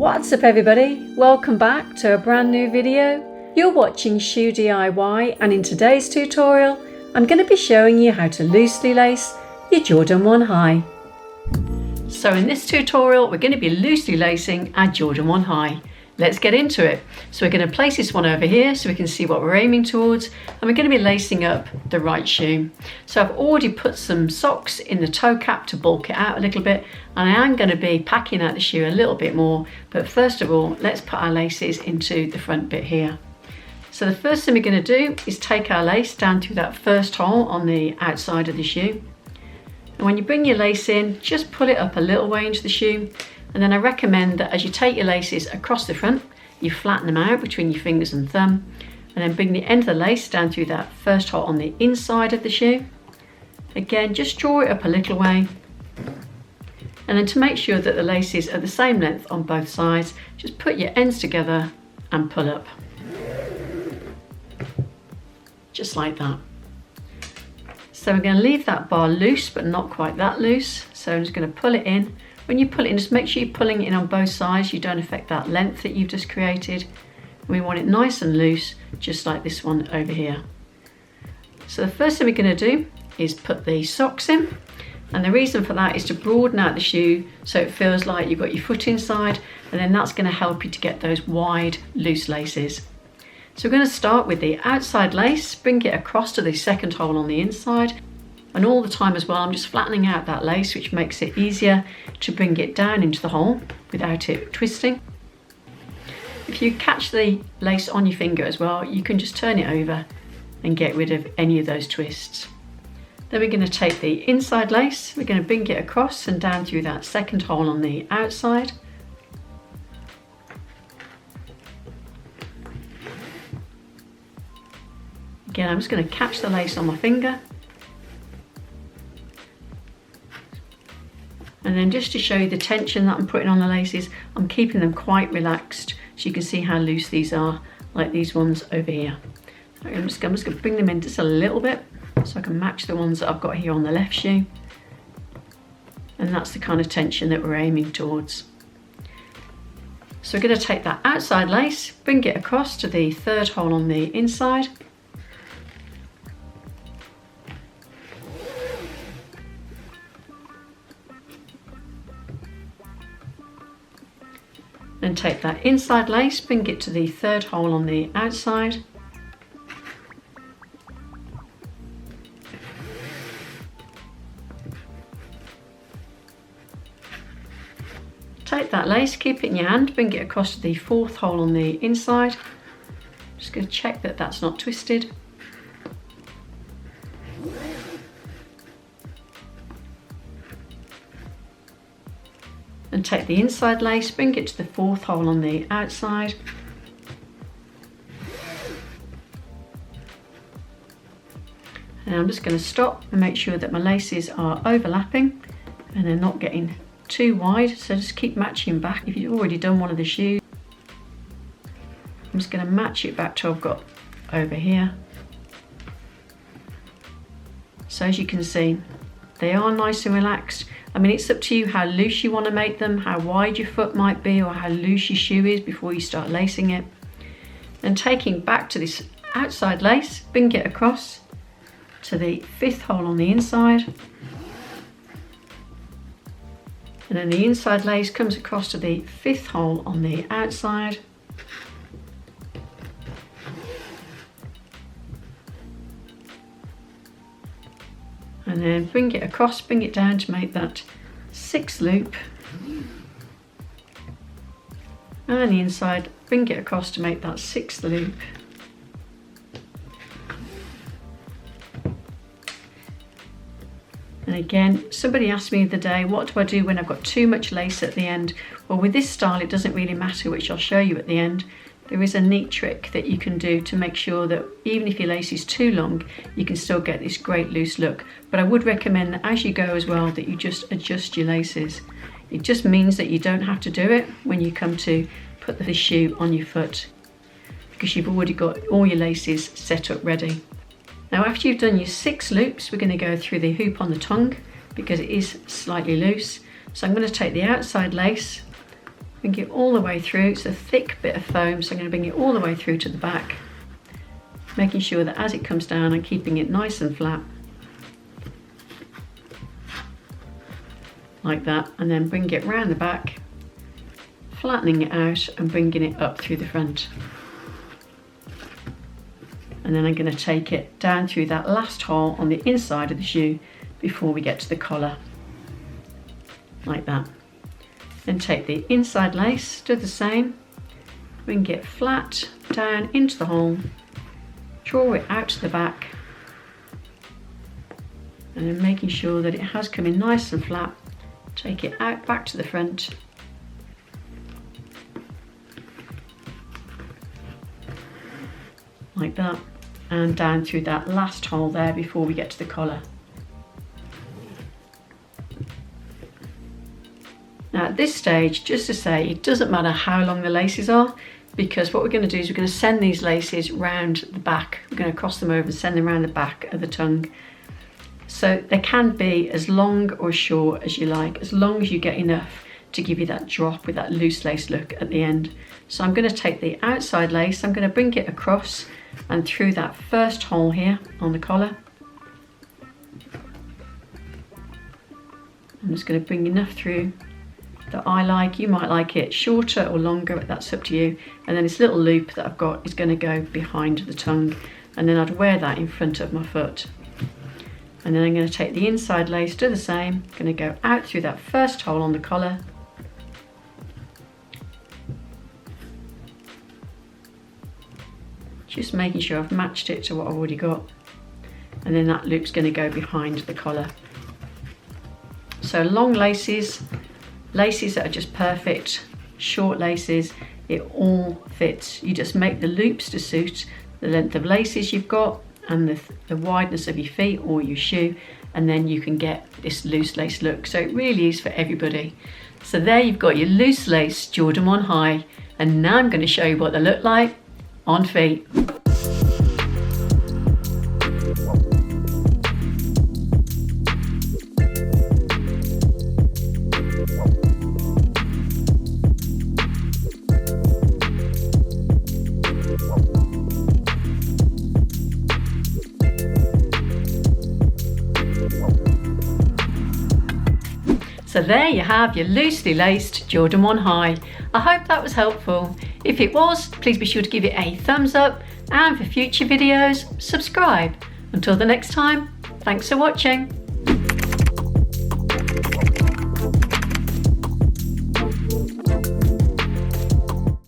What's up everybody, welcome back to a brand new video. You're watching Shoe DIY, and in today's tutorial I'm going to be showing you how to loosely lace your Jordan 1 High. So in this tutorial we're going to be loosely lacing our Jordan 1 High. Let's get into it. So we're going to place this one over here so we can see what we're aiming towards, and we're going to be lacing up the right shoe. So I've already put some socks in the toe cap to bulk it out a little bit, and I am going to be packing out the shoe a little bit more, but first of all let's put our laces into the front bit here. So the first thing we're going to do is take our lace down through that first hole on the outside of the shoe, and when you bring your lace in, just pull it up a little way into the shoe. And then I recommend that as you take your laces across the front, you flatten them out between your fingers and thumb, and then bring the end of the lace down through that first hole on the inside of the shoe. Again, just draw it up a little way. And then to make sure that the laces are the same length on both sides, just put your ends together and pull up. Just like that. So we're going to leave that bar loose, but not quite that loose. So I'm just going to pull it in. When you pull it in, just make sure you're pulling it in on both sides. You don't affect that length that you've just created. We want it nice and loose, just like this one over here. So the first thing we're going to do is put the socks in. And the reason for that is to broaden out the shoe so it feels like you've got your foot inside, and then that's going to help you to get those wide, loose laces. So we're going to start with the outside lace, bring it across to the second hole on the inside. And all the time as well, I'm just flattening out that lace, which makes it easier to bring it down into the hole without it twisting. If you catch the lace on your finger as well, you can just turn it over and get rid of any of those twists. Then we're going to take the inside lace, we're going to bring it across and down through that second hole on the outside. Again, I'm just going to catch the lace on my finger. And then just to show you the tension that I'm putting on the laces, I'm keeping them quite relaxed so you can see how loose these are, like these ones over here. I'm just going to bring them in just a little bit so I can match the ones that I've got here on the left shoe. And that's the kind of tension that we're aiming towards. So we're going to take that outside lace, bring it across to the third hole on the inside. Then take that inside lace, bring it to the third hole on the outside. Take that lace, keep it in your hand, bring it across to the fourth hole on the inside. Just going to check that that's not twisted. And take the inside lace, bring it to the fourth hole on the outside. And I'm just going to stop and make sure that my laces are overlapping and they're not getting too wide, so just keep matching back. If you've already done one of the shoes, I'm just going to match it back to what I've got over here. So as you can see, they are nice and relaxed. I mean, it's up to you how loose you want to make them, how wide your foot might be, or how loose your shoe is before you start lacing it. Then taking back to this outside lace, bring it across to the fifth hole on the inside. And then the inside lace comes across to the fifth hole on the outside. And then bring it across, bring it down to make that sixth loop. And the inside, bring it across to make that sixth loop. And again, somebody asked me the other day, what do I do when I've got too much lace at the end? Well, with this style, it doesn't really matter, which I'll show you at the end. There is a neat trick that you can do to make sure that even if your lace is too long, you can still get this great loose look. But I would recommend that as you go as well, that you just adjust your laces. It just means that you don't have to do it when you come to put the shoe on your foot, because you've already got all your laces set up ready. Now after you've done your 6 loops, we're going to go through the hoop on the tongue because it is slightly loose. So I'm going to take the outside lace, Bring it all the way through. It's a thick bit of foam, so I'm going to bring it all the way through to the back, making sure that as it comes down, I'm keeping it nice and flat. Like that, and then bring it round the back, flattening it out and bringing it up through the front. And then I'm going to take it down through that last hole on the inside of the shoe before we get to the collar. Like that. Then take the inside lace, do the same, bring it flat down into the hole, draw it out to the back, and then making sure that it has come in nice and flat, take it out back to the front, like that, and down through that last hole there before we get to the collar. Now at this stage, just to say, it doesn't matter how long the laces are, because what we're going to do is we're going to send these laces round the back. We're going to cross them over and send them around the back of the tongue. So they can be as long or short as you like, as long as you get enough to give you that drop with that loose lace look at the end. So I'm going to take the outside lace, I'm going to bring it across and through that first hole here on the collar. I'm just going to bring enough through that I like. You might like it shorter or longer, but that's up to you. And then this little loop that I've got is going to go behind the tongue, and then I'd wear that in front of my foot. And then I'm going to take the inside lace, do the same, going to go out through that first hole on the collar, just making sure I've matched it to what I've already got, and then that loop's going to go behind the collar. So long laces, laces that are just perfect, short laces, it all fits. You just make the loops to suit the length of laces you've got and the wideness of your feet or your shoe, and then you can get this loose lace look. So it really is for everybody. So there you've got your loose lace Jordan 1 High, and now I'm going to show you what they look like on feet. So there you have your loosely laced Jordan 1 High. I hope that was helpful. If it was, please be sure to give it a thumbs up, and for future videos, subscribe. Until the next time, thanks for watching.